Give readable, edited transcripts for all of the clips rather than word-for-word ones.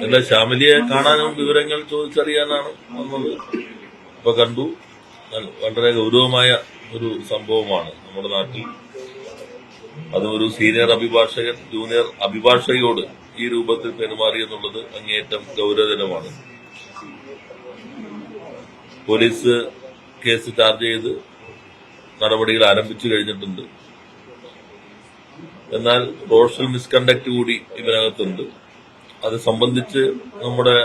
അല്ല, ശ്യാമിലിയെ കാണാനും വിവരങ്ങൾ ചോദിച്ചറിയാനാണ് വന്നത്. ഇപ്പൊ കണ്ടു. വളരെ ഗൗരവമായ ഒരു സംഭവമാണ് നമ്മുടെ നാട്ടിൽ. അതും ഒരു സീനിയർ അഭിഭാഷകൻ ജൂനിയർ അഭിഭാഷകയോട് ഈ രൂപത്തിൽ പെരുമാറി എന്നുള്ളത് അങ്ങേയറ്റം ഗൗരവതരമാണ്. പോലീസ് കേസ് ചാർജ് ചെയ്ത് നടപടികൾ ആരംഭിച്ചു കഴിഞ്ഞിട്ടുണ്ട്. എന്നാൽ റോഷൽ മിസ്കണ്ടക്ട് കൂടി ഇതിനകത്തുണ്ട്. അത് സംബന്ധിച്ച് നമ്മുടെ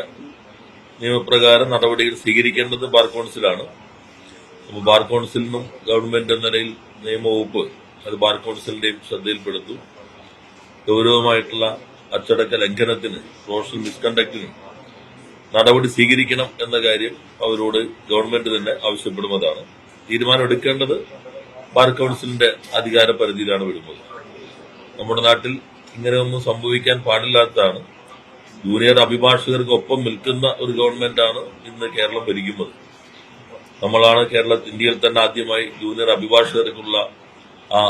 നിയമപ്രകാരം നടപടികൾ സ്വീകരിക്കേണ്ടത് ബാർ കൌൺസിലാണ്. അപ്പോൾ ബാർ കൌൺസിലിനും ഗവൺമെന്റ് എന്ന നിലയിൽ നിയമവകുപ്പ് അത് ബാർ കൌൺസിലിന്റെയും ശ്രദ്ധയിൽപ്പെടുത്തും. ഗൗരവമായിട്ടുള്ള അച്ചടക്ക ലംഘനത്തിന്, റോഷൽ മിസ്കണ്ടക്റ്റിന് നടപടി സ്വീകരിക്കണം എന്ന കാര്യം അവരോട് ഗവൺമെന്റ് തന്നെ ആവശ്യപ്പെടുന്നതാണ്. തീരുമാനം എടുക്കേണ്ടത് ബാർ കൌൺസിലിന്റെ അധികാര പരിധിയിലാണ് വരുന്നത്. നമ്മുടെ നാട്ടിൽ ഇങ്ങനെയൊന്നും സംഭവിക്കാൻ പാടില്ലാത്തതാണ്. ജൂനിയർ അഭിഭാഷകർക്കൊപ്പം നിൽക്കുന്ന ഒരു ഗവൺമെന്റാണ് ഇന്ന് കേരളം ഭരിക്കുന്നത്. നമ്മളാണ് ഇന്ത്യയിൽ തന്നെ ആദ്യമായി ജൂനിയർ അഭിഭാഷകർക്കുള്ള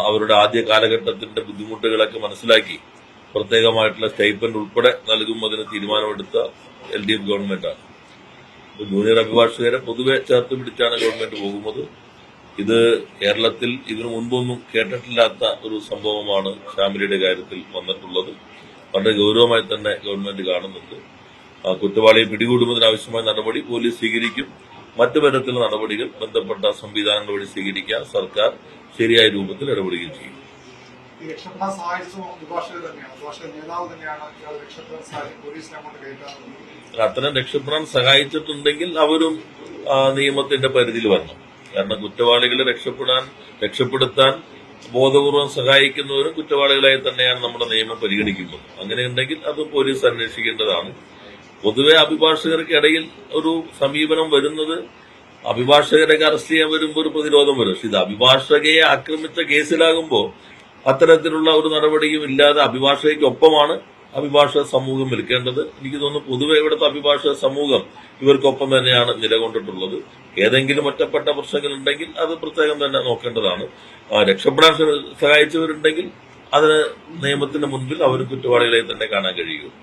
അവരുടെ ആദ്യ കാലഘട്ടത്തിന്റെ ബുദ്ധിമുട്ടുകളൊക്കെ മനസ്സിലാക്കി പ്രത്യേകമായിട്ടുള്ള സ്റ്റൈപ്പൻഡ് ഉൾപ്പെടെ നൽകുന്നതിന് തീരുമാനമെടുത്ത LDF ഗവൺമെന്റാണ്. ജൂനിയർ അഭിഭാഷകരെ പൊതുവെ ചേർത്ത് പിടിച്ചാണ് ഗവൺമെന്റ് പോകുന്നത്. ഇത് കേരളത്തിൽ ഇതിനു മുൻപൊന്നും കേട്ടിട്ടില്ലാത്ത ഒരു സംഭവമാണ് ശ്യാമിലിയുടെ കാര്യത്തിൽ വന്നിട്ടുള്ളത്. വളരെ ഗൗരവമായി തന്നെ ഗവൺമെന്റ് കാണുന്നുണ്ട്. കുറ്റവാളിയെ പിടികൂടുന്നതിനാവശ്യമായ നടപടി പോലീസ് സ്വീകരിക്കും. മറ്റു തരത്തിലുള്ള നടപടികൾ ബന്ധപ്പെട്ട സംവിധാനങ്ങൾ വഴി സ്വീകരിക്കാൻ സർക്കാർ ശരിയായ രൂപത്തിൽ ഇടപെടുകയും ചെയ്യും. അത്തരം രക്ഷപ്പെടാൻ സഹായിച്ചിട്ടുണ്ടെങ്കിൽ അവരും നിയമത്തിന്റെ പരിധിയിൽ വരണം. കാരണം കുറ്റവാളികളെ രക്ഷപ്പെടുത്താൻ ബോധപൂർവം സഹായിക്കുന്നവരും കുറ്റവാളികളായി തന്നെയാണ് നമ്മുടെ നിയമം പരിഗണിക്കുന്നത്. അങ്ങനെയുണ്ടെങ്കിൽ അത് പോലീസ് അന്വേഷിക്കേണ്ടതാണ്. പൊതുവെ അഭിഭാഷകർക്കിടയിൽ ഒരു സമീപനം വരുന്നത്, അഭിഭാഷകരൊക്കെ അറസ്റ്റ് ചെയ്യാൻ വരുമ്പോൾ ഒരു പ്രതിരോധം വരും. പക്ഷെ ഇത് അഭിഭാഷകയെ ആക്രമിച്ച കേസിലാകുമ്പോൾ അത്തരത്തിലുള്ള ഒരു നടപടിയും ഇല്ലാതെ അഭിഭാഷകയ്ക്കൊപ്പമാണ് അഭിഭാഷക സമൂഹം നിൽക്കേണ്ടത്. എനിക്ക് തോന്നുന്നു പൊതുവെ ഇവിടുത്തെ അഭിഭാഷക സമൂഹം ഇവർക്കൊപ്പം തന്നെയാണ് നിലകൊണ്ടിട്ടുള്ളത്. ഏതെങ്കിലും ഒറ്റപ്പെട്ട പ്രശ്നങ്ങളുണ്ടെങ്കിൽ അത് പ്രത്യേകം തന്നെ നോക്കേണ്ടതാണ്. രക്ഷപ്പെടാൻ സഹായിച്ചവരുണ്ടെങ്കിൽ അതിന് നിയമത്തിന്റെ മുൻപിൽ അവർ കുറ്റവാളികളെ തന്നെ കാണാൻ കഴിയും.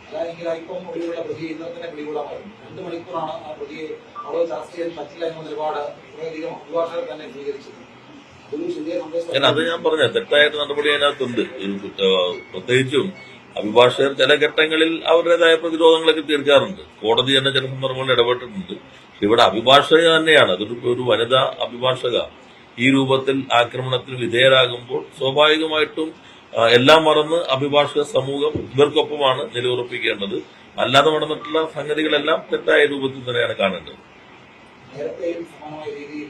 അതായെങ്കിൽ ഇപ്പം ഒഴിവുള്ള പ്രതി ഇന്നലെ തന്നെ പിടികൂടാമായിരുന്നു. 2 മണിക്കൂറാണ് ആ പ്രതിയെ അവിടെ ചർച്ച ചെയ്യാൻ പറ്റില്ല എന്ന നിലപാട് കുറേയധികം അഭിഭാഷകർ തന്നെ സ്വീകരിച്ചത്. അത് ഞാൻ പറഞ്ഞ തെറ്റായിട്ട് നടപടി അതിനകത്തുണ്ട്. പ്രത്യേകിച്ചും അഭിഭാഷകർ ചില ഘട്ടങ്ങളിൽ അവരുടേതായ പ്രതിരോധങ്ങളൊക്കെ തീർക്കാറുണ്ട്. കോടതി തന്നെ ചില സന്ദർഭങ്ങളിൽ ഇടപെട്ടിട്ടുണ്ട്. ഇവിടെ അഭിഭാഷക തന്നെയാണ്, അതൊരു വനിതാ അഭിഭാഷക ഈ രൂപത്തിൽ ആക്രമണത്തിന് വിധേയരാകുമ്പോൾ സ്വാഭാവികമായിട്ടും എല്ലാം മറന്ന് അഭിഭാഷക സമൂഹം ഇവർക്കൊപ്പമാണ് നിലയുറപ്പിക്കേണ്ടത്. അല്ലാതെ നടന്നിട്ടുള്ള സംഗതികളെല്ലാം തെറ്റായ രൂപത്തിൽ തന്നെയാണ് കാണേണ്ടത്. നേരത്തെയും സമാനമായ രീതിയിൽ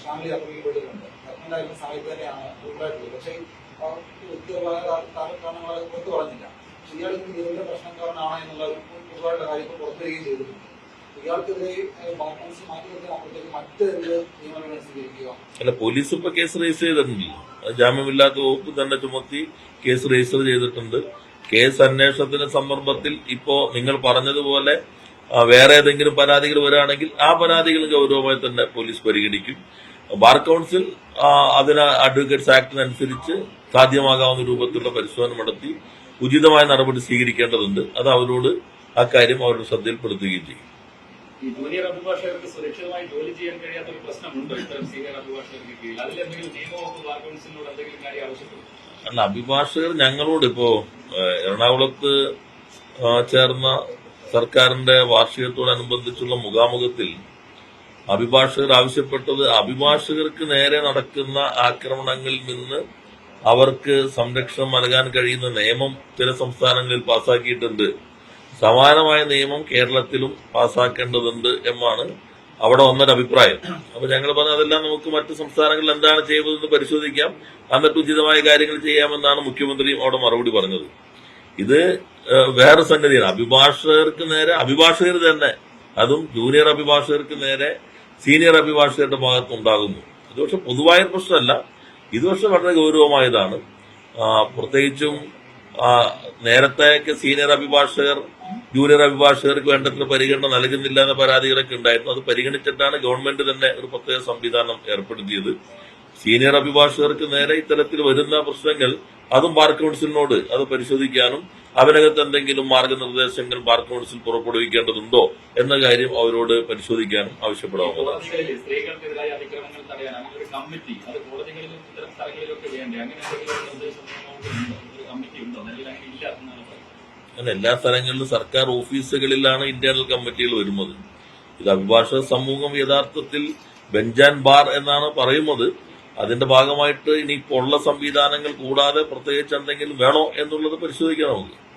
ശ്യാമിലി ആക്രമിക്കപ്പെട്ടിട്ടുണ്ട്. പ്രഗ്നന്റായിരുന്ന സമയത്ത് തന്നെയാണ് ഉണ്ടായിട്ടുള്ളത്. പക്ഷേ കാരണങ്ങൾ പുറത്തു പറഞ്ഞില്ല. പക്ഷെ ഇയാൾ നിരന്തര പ്രശ്നക്കാരനാണ് എന്നുള്ള ഒരുപാട് കാര്യം പുറത്തു വരികയും ചെയ്തിട്ടുണ്ട്. ഇയാൾക്കെതിരെ ബാലൻസ് മാറ്റി നിർത്താൻ അപ്പോഴത്തേക്ക് മറ്റെന്ത് നിയമങ്ങൾ സ്വീകരിക്കുക? അല്ല, പോലീസ് ഇപ്പൊ കേസ് രജിസ്റ്റർ ചെയ്തിട്ടുണ്ടല്ലോ. ജാമ്യമില്ലാത്ത വകുപ്പ് തന്നെ ചുമത്തി കേസ് രജിസ്റ്റർ ചെയ്തിട്ടുണ്ട്. കേസ് അന്വേഷണത്തിന്റെ സന്ദർഭത്തിൽ ഇപ്പോ നിങ്ങൾ പറഞ്ഞതുപോലെ വേറെ ഏതെങ്കിലും പരാതികൾ വരികയാണെങ്കിൽ ആ പരാതികൾ ഗൗരവമായി തന്നെ പോലീസ് പരിഗണിക്കും. ബാർ കൌൺസിൽ അതിന് അഡ്വക്കേറ്റ്സ് ആക്ടിനനുസരിച്ച് സാധ്യമാകാവുന്ന രൂപത്തിലുള്ള പരിശോധന നടത്തി ഉചിതമായ നടപടി സ്വീകരിക്കേണ്ടതുണ്ട്. അത് അവരോട് ആ കാര്യം അവരുടെ ശ്രദ്ധയിൽപ്പെടുത്തുകയും ചെയ്യും. ഈ ജൂനിയർ അഭിഭാഷകർക്ക് സുരക്ഷിതമായി ജോലി ചെയ്യാൻ കഴിയാത്ത ഒരു പ്രശ്നമുണ്ടോ ഇത്തരം സീനിയർ അഭിഭാഷകർക്ക് കീഴിൽ? അതിലെന്തെങ്കിലും നിയമവകുപ്പ് ബാർ കൌൺസിലിനോട് എന്തെങ്കിലും കാര്യം ആവശ്യപ്പെടും? അല്ല, അഭിഭാഷകർ ഞങ്ങളോട് ഇപ്പോ എറണാകുളത്ത് ചേർന്ന സർക്കാരിന്റെ വാർഷികത്തോടനുബന്ധിച്ചുള്ള മുഖാമുഖത്തിൽ അഭിഭാഷകർ ആവശ്യപ്പെട്ടത് അഭിഭാഷകർക്ക് നേരെ നടക്കുന്ന ആക്രമണങ്ങളിൽ നിന്ന് അവർക്ക് സംരക്ഷണം നൽകാൻ കഴിയുന്ന നിയമം ചില സംസ്ഥാനങ്ങളിൽ പാസാക്കിയിട്ടുണ്ട്. സമാനമായ നിയമം കേരളത്തിലും പാസാക്കേണ്ടതുണ്ട് എന്നാണ് അവിടെ വന്നൊരഭിപ്രായം. അപ്പൊ ഞങ്ങൾ പറഞ്ഞ അതെല്ലാം നമുക്ക് മറ്റു സംസ്ഥാനങ്ങളിൽ എന്താണ് ചെയ്യുന്നതെന്ന് പരിശോധിക്കാം, എന്നിട്ട് ഉചിതമായ കാര്യങ്ങൾ ചെയ്യാമെന്നാണ് മുഖ്യമന്ത്രിയും അവിടെ മറുപടി പറഞ്ഞത്. ഇത് വേറെ സംഗതിയാണ്. അഭിഭാഷകർക്ക് നേരെ അഭിഭാഷകർ തന്നെ, അതും ജൂനിയർ അഭിഭാഷകർക്ക് നേരെ സീനിയർ അഭിഭാഷകരുടെ ഭാഗത്തുണ്ടാകുന്നു. ഇത് പക്ഷെ പൊതുവായ പ്രശ്നമല്ല, ഇത് പക്ഷെ വളരെ ഗൗരവമായതാണ്. പ്രത്യേകിച്ചും നേരത്തെയൊക്കെ സീനിയർ അഭിഭാഷകർ ജൂനിയർ അഭിഭാഷകർക്ക് വേണ്ടത്ര പരിഗണന നൽകുന്നില്ല എന്ന പരാതികളൊക്കെ ഉണ്ടായിരുന്നു. അത് പരിഗണിച്ചിട്ടാണ് ഗവൺമെന്റ് തന്നെ ഒരു പ്രത്യേക സംവിധാനം ഏർപ്പെടുത്തിയത്. സീനിയർ അഭിഭാഷകർക്ക് നേരെ ഇത്തരത്തിൽ വരുന്ന പ്രശ്നങ്ങൾ അതും ബാർ കൗൺസിലിനോട് അത് പരിശോധിക്കാനും അതിനകത്ത് എന്തെങ്കിലും മാർഗനിർദ്ദേശങ്ങൾ ബാർ കൗൺസിൽ പുറപ്പെടുവിക്കേണ്ടതുണ്ടോ എന്ന കാര്യം അവരോട് പരിശോധിക്കാനും ആവശ്യപ്പെടാവുന്നതാണ്. കോടതികളിൽ സ്ത്രീകൾക്കെതിരായ അതിക്രമങ്ങൾ തടയാൻ അങ്ങനെ ഒരു കമ്മിറ്റി അത് കോടതികളിലും ഇത്തരം സ്ഥലങ്ങളിലൊക്കെ വേണ്ടേ? അങ്ങനെ എന്തെങ്കിലും ഒരു നിർദ്ദേശം ഒരു കമ്മിറ്റി ഉണ്ടോ? അല്ലെങ്കിൽ അങ്ങനെ ഇല്ല എന്നാണ് പറയുന്നത്. അങ്ങനെ എല്ലാ സ്ഥലങ്ങളിലും സർക്കാർ ഓഫീസുകളിലാണ് ഇന്റേണൽ കമ്മിറ്റികൾ വരുന്നത്. ഇത് അഭിഭാഷക സമൂഹം യഥാർത്ഥത്തിൽ ബെഞ്ച് ആൻഡ് ബാർ എന്നാണ് പറയുന്നത്. അതിന്റെ ഭാഗമായിട്ട് ഇനിയിപ്പോൾ ഉള്ള സംവിധാനങ്ങൾ കൂടാതെ പ്രത്യേകിച്ച് എന്തെങ്കിലും വേണോ എന്നുള്ളത് പരിശോധിക്കണം നമുക്ക്.